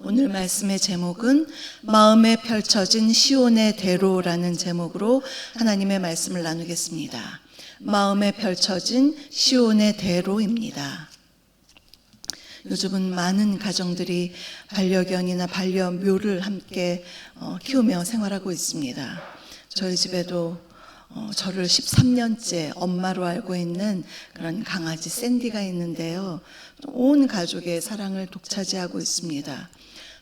오늘 말씀의 제목은 마음에 펼쳐진 시온의 대로라는 제목으로 하나님의 말씀을 나누겠습니다. 마음에 펼쳐진 시온의 대로입니다. 요즘은 많은 가정들이 반려견이나 반려묘를 함께 키우며 생활하고 있습니다. 저희 집에도 저를 13년째 엄마로 알고 있는 그런 강아지 샌디가 있는데요. 온 가족의 사랑을 독차지하고 있습니다.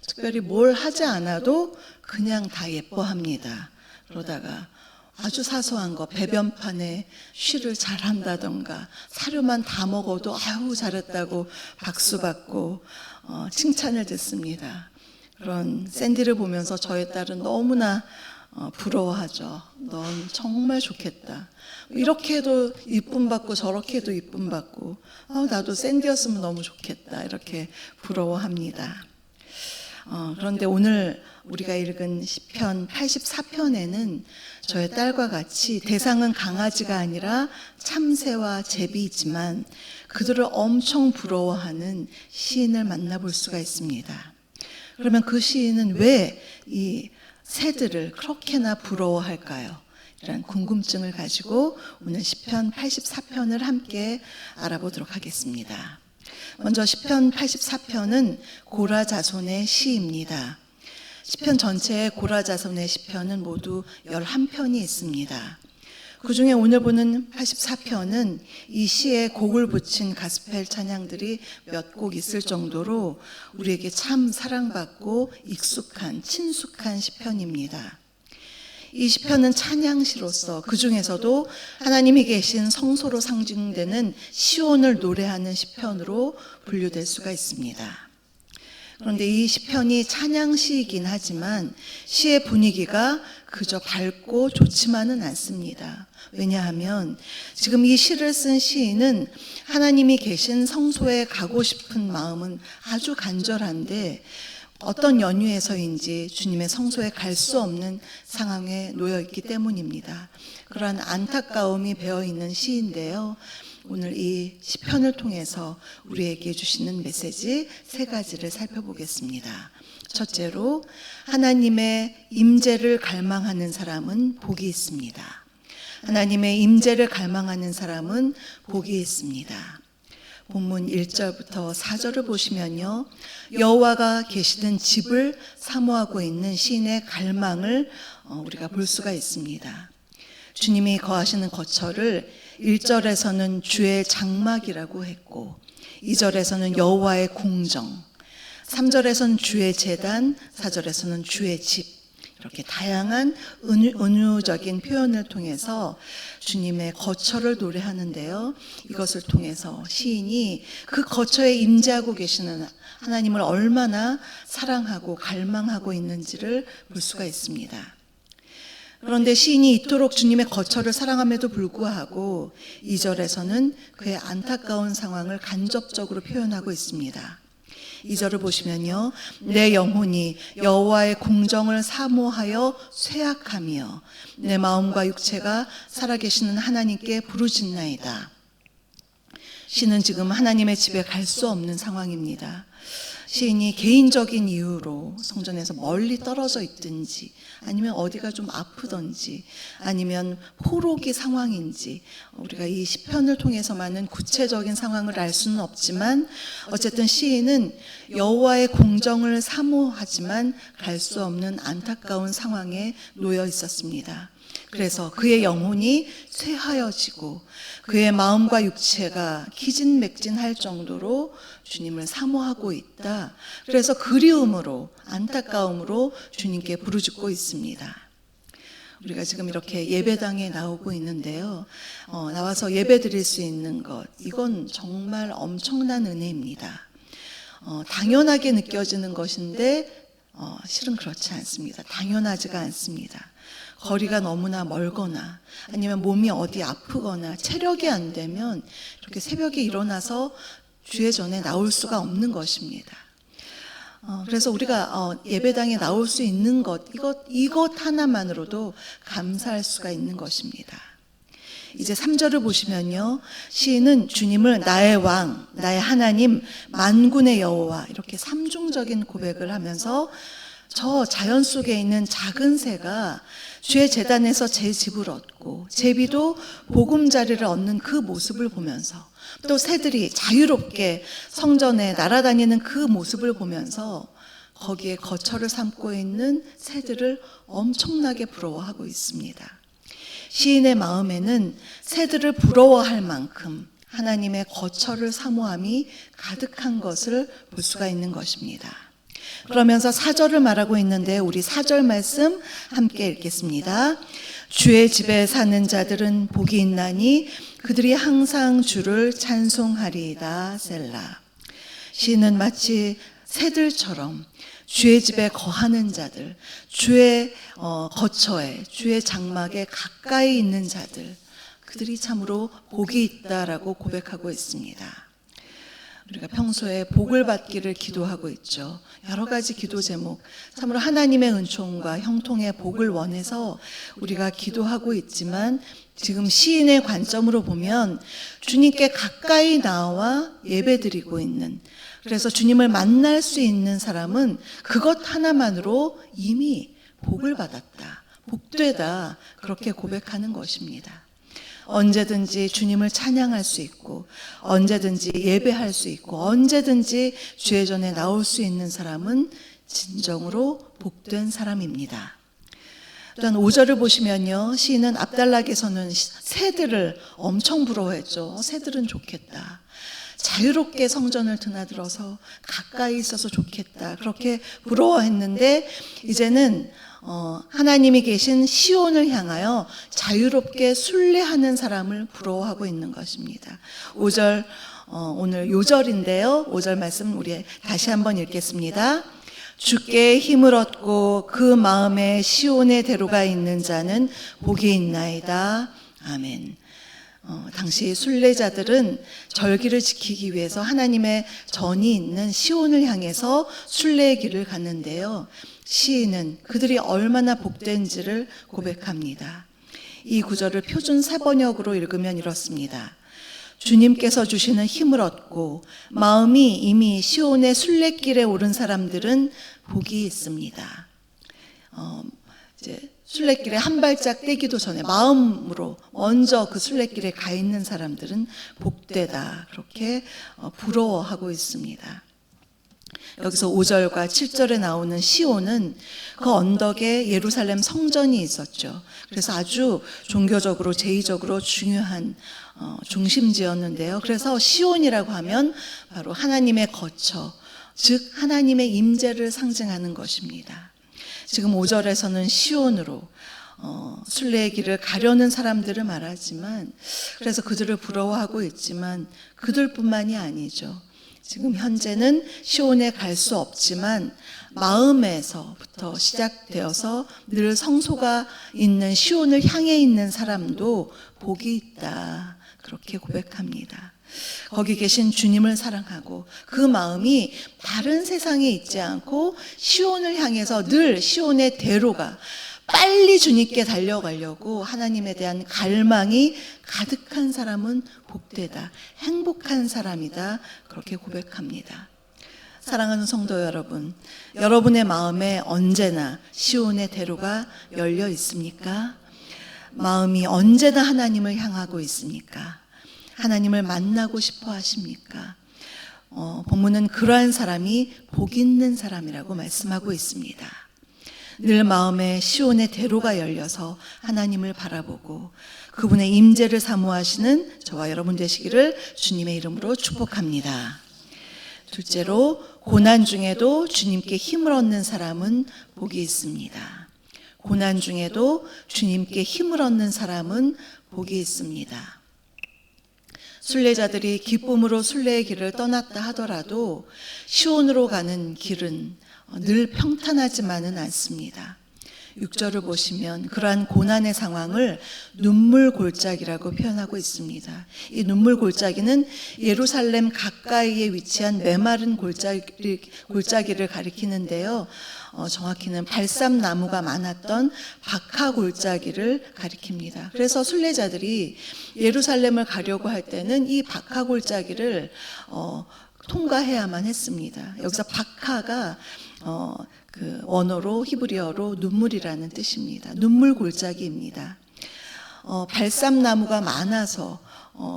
특별히 뭘 하지 않아도 그냥 다 예뻐합니다. 그러다가 아주 사소한 거, 배변판에 쉬를 잘한다던가 사료만 다 먹어도 아유 잘했다고 박수받고 칭찬을 듣습니다. 그런 샌디를 보면서 저희 딸은 너무나 부러워하죠. 넌 정말 좋겠다. 이렇게도 이쁨 받고 저렇게도 이쁨 받고 나도 샌디였으면 너무 좋겠다. 이렇게 부러워합니다. 그런데 오늘 우리가 읽은 시편 84편에는 저의 딸과 같이 대상은 강아지가 아니라 참새와 제비이지만 그들을 엄청 부러워하는 시인을 만나볼 수가 있습니다. 그러면 그 시인은 왜 이 새들을 그렇게나 부러워할까요? 이런 궁금증을 가지고 오늘 시편 84편을 함께 알아보도록 하겠습니다. 먼저 시편 84편은 고라 자손의 시입니다. 시편 전체에 고라 자손의 시편은 모두 11편이 있습니다. 그 중에 오늘 보는 84편은 이 시에 곡을 붙인 가스펠 찬양들이 몇 곡 있을 정도로 우리에게 참 사랑받고 익숙한 친숙한 시편입니다. 이 시편은 찬양시로서 그 중에서도 하나님이 계신 성소로 상징되는 시온을 노래하는 시편으로 분류될 수가 있습니다. 그런데 이 시편이 찬양시이긴 하지만 시의 분위기가 그저 밝고 좋지만은 않습니다. 왜냐하면 지금 이 시를 쓴 시인은 하나님이 계신 성소에 가고 싶은 마음은 아주 간절한데 어떤 연유에서인지 주님의 성소에 갈 수 없는 상황에 놓여 있기 때문입니다. 그러한 안타까움이 배어 있는 시인데요. 오늘 이 시편을 통해서 우리에게 주시는 메시지 세 가지를 살펴보겠습니다. 첫째로, 하나님의 임재를 갈망하는 사람은 복이 있습니다. 하나님의 임재를 갈망하는 사람은 복이 있습니다. 본문 1절부터 4절을 보시면요, 여호와가 계시는 집을 사모하고 있는 시인의 갈망을 우리가 볼 수가 있습니다. 주님이 거하시는 거처를 1절에서는 주의 장막이라고 했고 2절에서는 여호와의 궁정, 3절에서는 주의 제단, 4절에서는 주의 집, 이렇게 다양한 은유적인 표현을 통해서 주님의 거처를 노래하는데요. 이것을 통해서 시인이 그 거처에 임재하고 계시는 하나님을 얼마나 사랑하고 갈망하고 있는지를 볼 수가 있습니다. 그런데 시인이 이토록 주님의 거처를 사랑함에도 불구하고 2절에서는 그의 안타까운 상황을 간접적으로 표현하고 있습니다. 2절을 보시면요, 내 영혼이 여호와의 궁정을 사모하여 쇠약하며 내 마음과 육체가 살아계시는 하나님께 부르짖나이다. 시인은 지금 하나님의 집에 갈 수 없는 상황입니다. 시인이 개인적인 이유로 성전에서 멀리 떨어져 있든지 아니면 어디가 좀 아프든지 아니면 포로기 상황인지 우리가 이 시편을 통해서만은 구체적인 상황을 알 수는 없지만 어쨌든 시인은 여호와의 궁정을 사모하지만 갈 수 없는 안타까운 상황에 놓여 있었습니다. 그래서 그의 영혼이 쇠하여지고 그의 마음과 육체가 기진맥진할 정도로 주님을 사모하고 있다. 그래서 그리움으로, 안타까움으로 주님께 부르짖고 있습니다. 우리가 지금 이렇게 예배당에 나오고 있는데요. 나와서 예배 드릴 수 있는 것, 이건 정말 엄청난 은혜입니다. 당연하게 느껴지는 것인데 실은 그렇지 않습니다. 당연하지가 않습니다. 거리가 너무나 멀거나 아니면 몸이 어디 아프거나 체력이 안 되면 이렇게 새벽에 일어나서 주의 전에 나올 수가 없는 것입니다. 그래서 우리가 예배당에 나올 수 있는 것, 이것 하나만으로도 감사할 수가 있는 것입니다. 이제 3절을 보시면요, 시인은 주님을 나의 왕, 나의 하나님, 만군의 여호와 이렇게 삼중적인 고백을 하면서 저 자연 속에 있는 작은 새가 주의 제단에서 제 집을 얻고 제비도 보금자리를 얻는 그 모습을 보면서, 또 새들이 자유롭게 성전에 날아다니는 그 모습을 보면서 거기에 거처를 삼고 있는 새들을 엄청나게 부러워하고 있습니다. 시인의 마음에는 새들을 부러워할 만큼 하나님의 거처를 사모함이 가득한 것을 볼 수가 있는 것입니다. 그러면서 4절을 말하고 있는데 우리 4절 말씀 함께 읽겠습니다. 주의 집에 사는 자들은 복이 있나니 그들이 항상 주를 찬송하리이다. 셀라. 시인은 마치 새들처럼 주의 집에 거하는 자들, 주의 거처에, 주의 장막에 가까이 있는 자들, 그들이 참으로 복이 있다라고 고백하고 있습니다. 우리가 평소에 복을 받기를 기도하고 있죠. 여러 가지 기도 제목, 참으로 하나님의 은총과 형통의 복을 원해서 우리가 기도하고 있지만, 지금 시인의 관점으로 보면 주님께 가까이 나와 예배드리고 있는, 그래서 주님을 만날 수 있는 사람은 그것 하나만으로 이미 복을 받았다, 복되다, 그렇게 고백하는 것입니다. 언제든지 주님을 찬양할 수 있고, 언제든지 예배할 수 있고, 언제든지 주의 전에 나올 수 있는 사람은 진정으로 복된 사람입니다. 또한 5절을 보시면요, 시인은 압달락에서는 새들을 엄청 부러워했죠. 새들은 좋겠다, 자유롭게 성전을 드나들어서 가까이 있어서 좋겠다, 그렇게 부러워했는데 이제는 하나님이 계신 시온을 향하여 자유롭게 순례하는 사람을 부러워하고 있는 것입니다. 5절, 오늘 요절인데요, 5절 말씀 우리 다시 한번 읽겠습니다. 주께 힘을 얻고 그 마음에 시온의 대로가 있는 자는 복이 있나이다. 아멘. 당시 순례자들은 절기를 지키기 위해서 하나님의 전이 있는 시온을 향해서 순례의 길을 갔는데요, 시인은 그들이 얼마나 복된지를 고백합니다. 이 구절을 표준 사번역으로 읽으면 이렇습니다. 주님께서 주시는 힘을 얻고 마음이 이미 시온의 순례길에 오른 사람들은 복이 있습니다. 이제 순례길에 한 발짝 떼기도 전에 마음으로 먼저 그 순례길에 가 있는 사람들은 복되다, 그렇게 부러워하고 있습니다. 여기서 5절과 7절에 나오는 시온은 그 언덕에 예루살렘 성전이 있었죠. 그래서 아주 종교적으로 제의적으로 중요한 중심지였는데요. 그래서 시온이라고 하면 바로 하나님의 거처, 즉 하나님의 임재를 상징하는 것입니다. 지금 5절에서는 시온으로 순례의 길을 가려는 사람들을 말하지만, 그래서 그들을 부러워하고 있지만 그들뿐만이 아니죠. 지금 현재는 시온에 갈 수 없지만 마음에서부터 시작되어서 늘 성소가 있는 시온을 향해 있는 사람도 복이 있다, 그렇게 고백합니다. 거기 계신 주님을 사랑하고 그 마음이 다른 세상에 있지 않고 시온을 향해서 늘 시온의 대로가, 빨리 주님께 달려가려고 하나님에 대한 갈망이 가득한 사람은 복되다, 행복한 사람이다, 그렇게 고백합니다. 사랑하는 성도 여러분, 여러분의 마음에 언제나 시온의 대로가 열려 있습니까? 마음이 언제나 하나님을 향하고 있습니까? 하나님을 만나고 싶어 하십니까? 본문은 그러한 사람이 복 있는 사람이라고 말씀하고 있습니다. 늘 마음에 시온의 대로가 열려서 하나님을 바라보고 그분의 임재를 사모하시는 저와 여러분 되시기를 주님의 이름으로 축복합니다. 둘째로, 고난 중에도 주님께 힘을 얻는 사람은 복이 있습니다. 고난 중에도 주님께 힘을 얻는 사람은 복이 있습니다. 순례자들이 기쁨으로 순례의 길을 떠났다 하더라도 시온으로 가는 길은 늘 평탄하지만은 않습니다. 6절을 보시면 그러한 고난의 상황을 눈물 골짜기라고 표현하고 있습니다. 이 눈물 골짜기는 예루살렘 가까이에 위치한 메마른 골짜기를 가리키는데요. 정확히는 발삼나무가 많았던 박하 골짜기를 가리킵니다. 그래서 순례자들이 예루살렘을 가려고 할 때는 이 박하 골짜기를 통과해야만 했습니다. 여기서 박하가 그 원어로 히브리어로 눈물이라는 뜻입니다. 눈물 골짜기입니다. 발삼나무가 많아서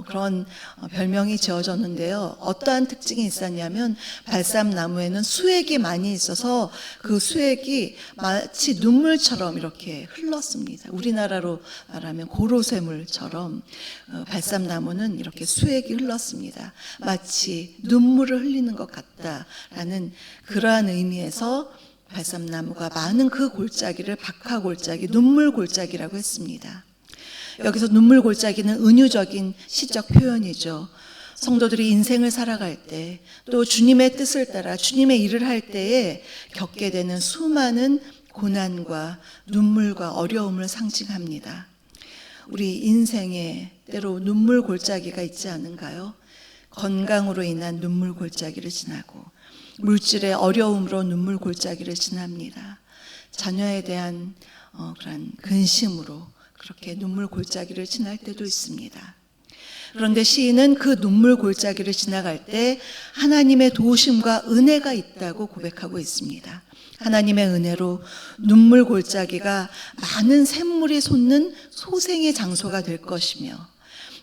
그런 별명이 지어졌는데요. 어떠한 특징이 있었냐면 발삼나무에는 수액이 많이 있어서 그 수액이 마치 눈물처럼 이렇게 흘렀습니다. 우리나라로 말하면 고로쇠물처럼 발삼나무는 이렇게 수액이 흘렀습니다. 마치 눈물을 흘리는 것 같다라는 그러한 의미에서 발삼나무가 많은 그 골짜기를 박하 골짜기, 눈물 골짜기라고 했습니다. 여기서 눈물 골짜기는 은유적인 시적 표현이죠. 성도들이 인생을 살아갈 때, 또 주님의 뜻을 따라 주님의 일을 할 때에 겪게 되는 수많은 고난과 눈물과 어려움을 상징합니다. 우리 인생에 때로 눈물 골짜기가 있지 않은가요? 건강으로 인한 눈물 골짜기를 지나고 물질의 어려움으로 눈물 골짜기를 지납니다. 자녀에 대한 그런 근심으로 그렇게 눈물 골짜기를 지날 때도 있습니다. 그런데 시인은 그 눈물 골짜기를 지나갈 때 하나님의 도우심과 은혜가 있다고 고백하고 있습니다. 하나님의 은혜로 눈물 골짜기가 많은 샘물이 솟는 소생의 장소가 될 것이며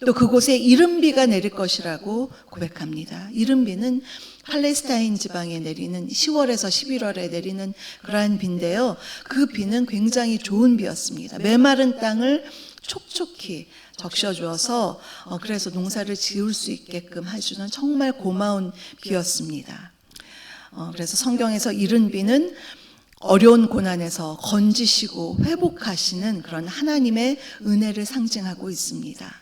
또 그곳에 이른비가 내릴 것이라고 고백합니다. 이른비는 팔레스타인 지방에 내리는 10월에서 11월에 내리는 그러한 비인데요. 그 비는 굉장히 좋은 비였습니다. 메마른 땅을 촉촉히 적셔주어서 그래서 농사를 지을 수 있게끔 해주는 정말 고마운 비였습니다. 그래서 성경에서 이른 비는 어려운 고난에서 건지시고 회복하시는 그런 하나님의 은혜를 상징하고 있습니다.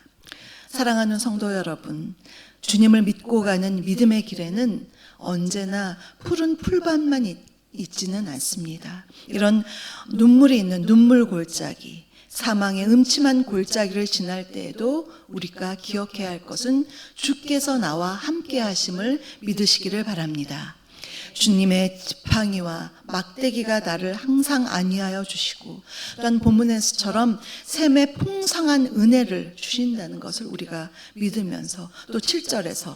사랑하는 성도 여러분, 주님을 믿고 가는 믿음의 길에는 언제나 푸른 풀밭만 있지는 않습니다. 이런 눈물이 있는 눈물 골짜기, 사망의 음침한 골짜기를 지날 때에도 우리가 기억해야 할 것은 주께서 나와 함께 하심을 믿으시기를 바랍니다. 주님의 지팡이와 막대기가 나를 항상 안위하여 주시고 또한 본문에서처럼 샘의 풍성한 은혜를 주신다는 것을 우리가 믿으면서 또 7절에서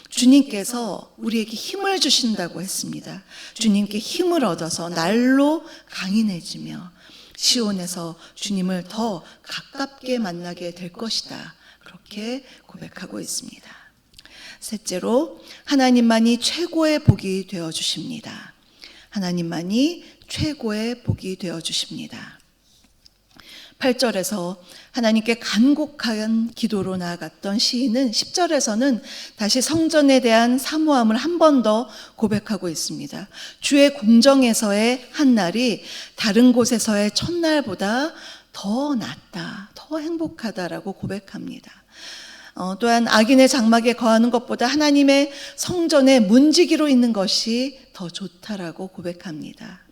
주님께서 우리에게 힘을 주신다고 했습니다. 주님께 힘을 얻어서 날로 강인해지며 시온에서 주님을 더 가깝게 만나게 될 것이다. 그렇게 고백하고 있습니다. 셋째로 하나님만이 최고의 복이 되어 주십니다. 하나님만이 최고의 복이 되어 주십니다. 8절에서 하나님께 간곡한 기도로 나아갔던 시인은 10절에서는 다시 성전에 대한 사모함을 한 번 더 고백하고 있습니다. 주의 궁정에서의 한 날이 다른 곳에서의 첫날보다 더 낫다, 더 행복하다라고 고백합니다. 또한 악인의 장막에 거하는 것보다 하나님의 성전에 문지기로 있는 것이 더 좋다라고 고백합니다.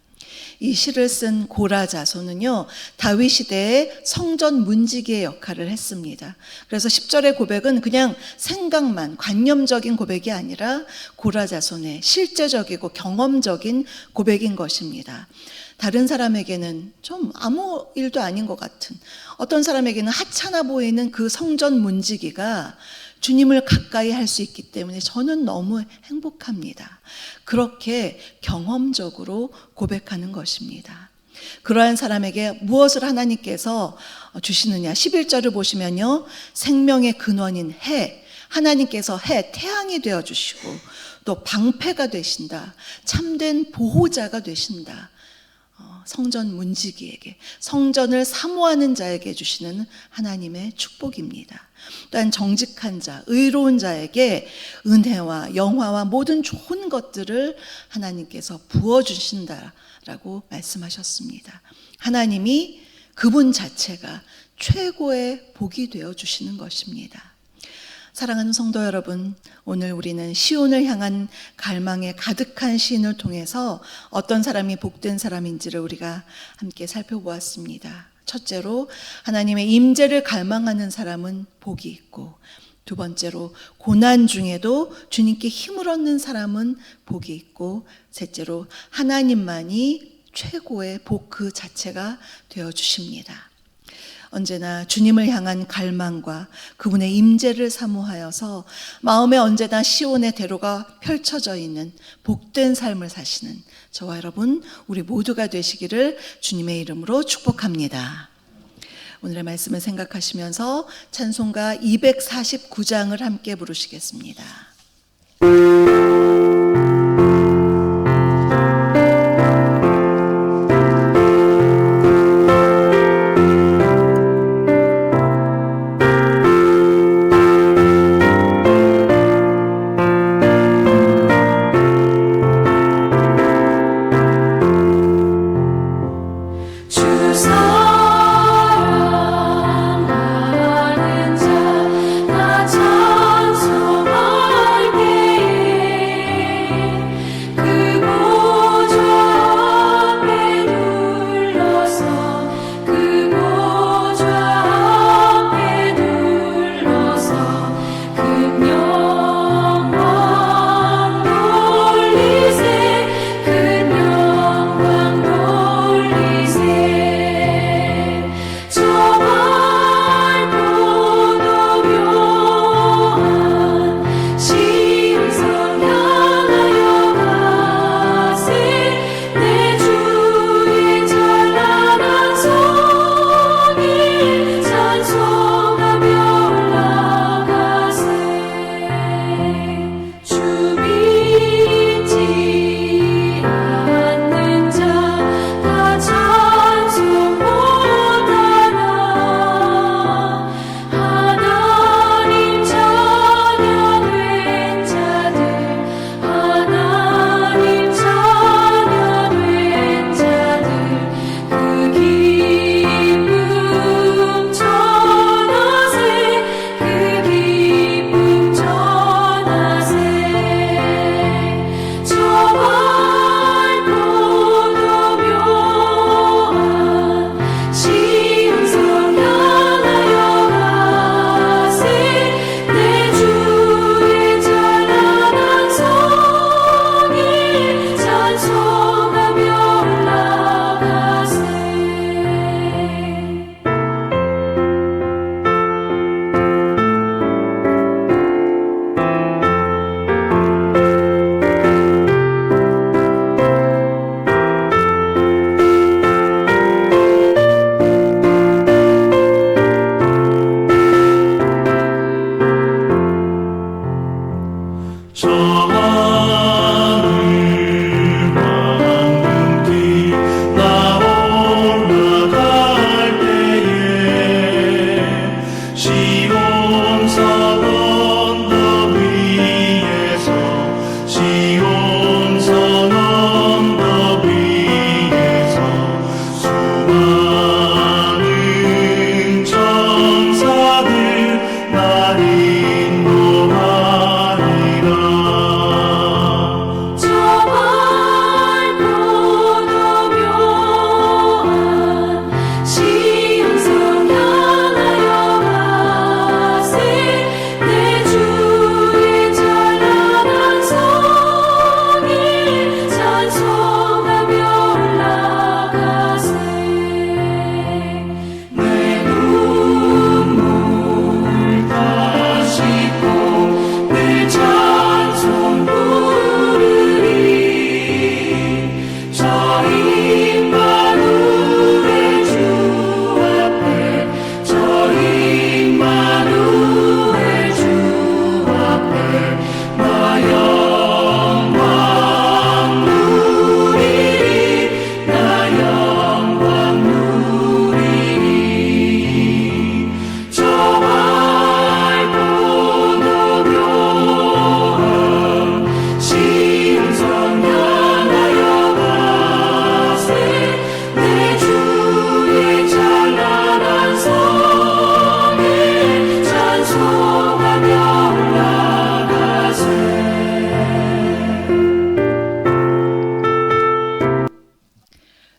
이 시를 쓴 고라 자손은요, 다윗 시대의 성전 문지기의 역할을 했습니다. 그래서 10절의 고백은 그냥 생각만, 관념적인 고백이 아니라 고라 자손의 실제적이고 경험적인 고백인 것입니다. 다른 사람에게는 좀 아무 일도 아닌 것 같은, 어떤 사람에게는 하찮아 보이는 그 성전 문지기가 주님을 가까이 할 수 있기 때문에 저는 너무 행복합니다. 그렇게 경험적으로 고백하는 것입니다. 그러한 사람에게 무엇을 하나님께서 주시느냐, 11절을 보시면요, 생명의 근원인 해, 하나님께서 해, 태양이 되어주시고 또 방패가 되신다, 참된 보호자가 되신다. 성전 문지기에게, 성전을 사모하는 자에게 주시는 하나님의 축복입니다. 또한 정직한 자, 의로운 자에게 은혜와 영화와 모든 좋은 것들을 하나님께서 부어주신다라고 말씀하셨습니다. 하나님이 그분 자체가 최고의 복이 되어 주시는 것입니다. 사랑하는 성도 여러분, 오늘 우리는 시온을 향한 갈망에 가득한 시인을 통해서 어떤 사람이 복된 사람인지를 우리가 함께 살펴보았습니다. 첫째로, 하나님의 임재를 갈망하는 사람은 복이 있고, 두 번째로, 고난 중에도 주님께 힘을 얻는 사람은 복이 있고, 셋째로, 하나님만이 최고의 복 그 자체가 되어주십니다. 언제나 주님을 향한 갈망과 그분의 임재를 사모하여서 마음에 언제나 시온의 대로가 펼쳐져 있는 복된 삶을 사시는 저와 여러분, 우리 모두가 되시기를 주님의 이름으로 축복합니다. 오늘의 말씀을 생각하시면서 찬송가 249장을 함께 부르시겠습니다. 사랑하는 자, 나 찬송할게.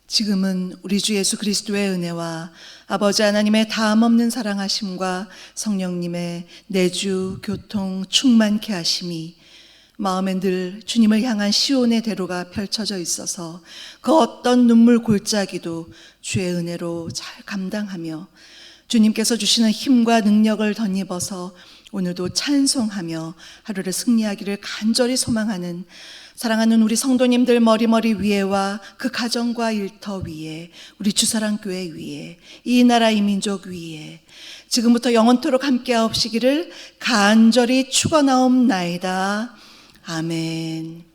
지금은 우리 주 예수 그리스도의 은혜와 아버지 하나님의 다함없는 사랑하심과 성령님의 내주, 교통, 충만케 하심이 마음에 늘 주님을 향한 시온의 대로가 펼쳐져 있어서 그 어떤 눈물 골짜기도 주의 은혜로 잘 감당하며 주님께서 주시는 힘과 능력을 덧입어서 오늘도 찬송하며 하루를 승리하기를 간절히 소망하는 사랑하는 우리 성도님들 머리머리 위에와 그 가정과 일터 위에 우리 주사랑교회 위에 이 나라 이 민족 위에 지금부터 영원토록 함께하옵시기를 간절히 축원하옵나이다. 아멘.